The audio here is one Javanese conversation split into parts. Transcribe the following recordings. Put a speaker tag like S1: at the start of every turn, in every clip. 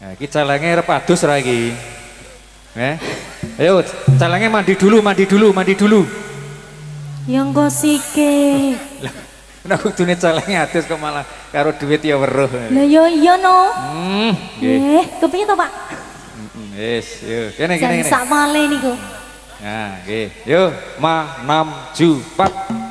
S1: Nah, iki celenge arep adus ra iki. Ayo, celenge mandi dulu.
S2: Yang gosike.
S1: Nek kudune celenge adus kok malah karo duit ya weruh.
S2: Lah yo iya no.
S1: Nggih.
S2: Kepiye to, Pak?
S1: Wis, yo. Kene.
S2: Sak male niku.
S1: Nah, nggih. Yo, 6 7 4.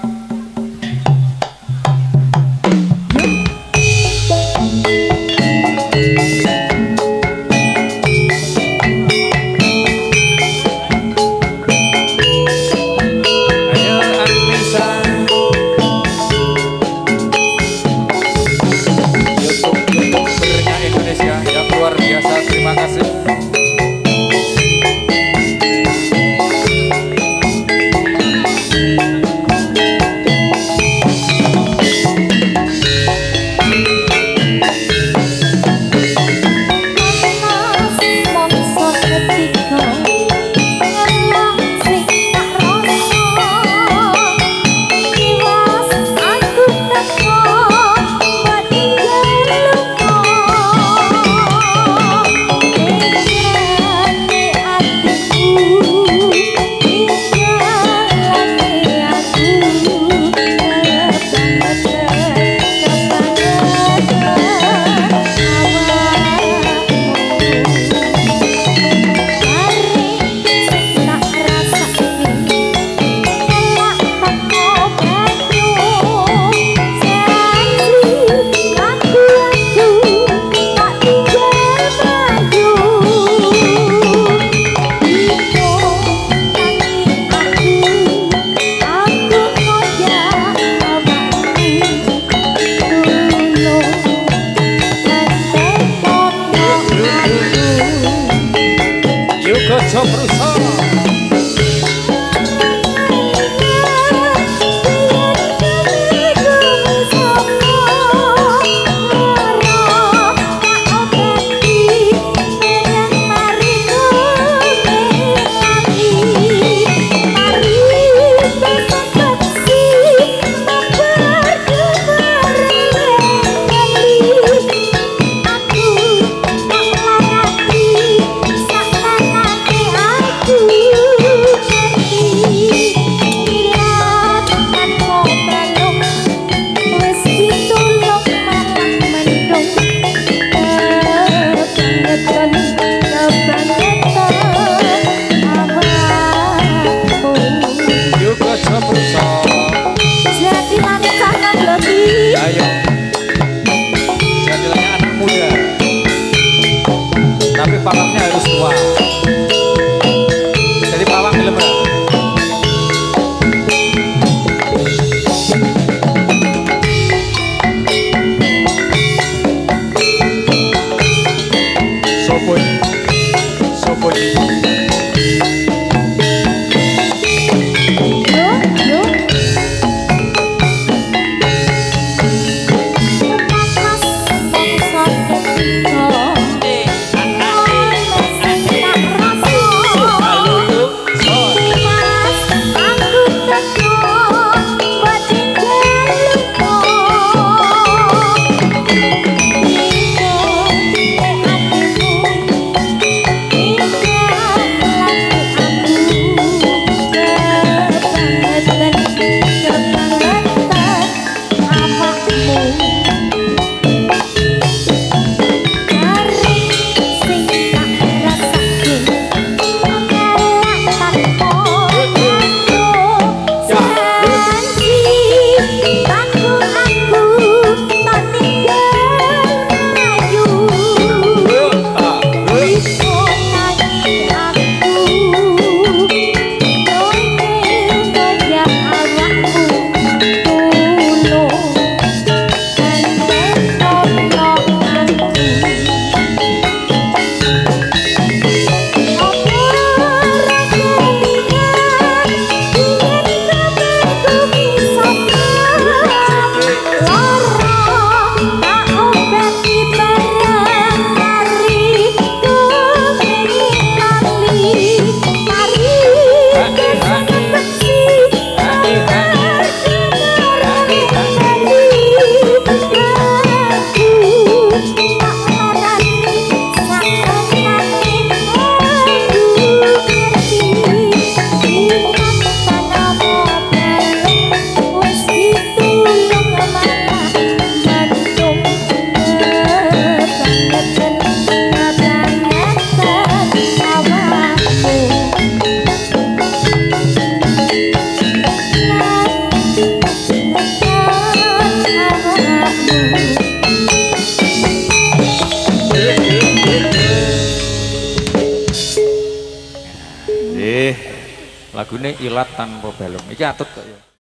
S1: Terima kasih. Pawangnya harus tua. Jadi pawang film ya. Sopoi. Lagune ilat tanpa balung. Iki atut kok ya.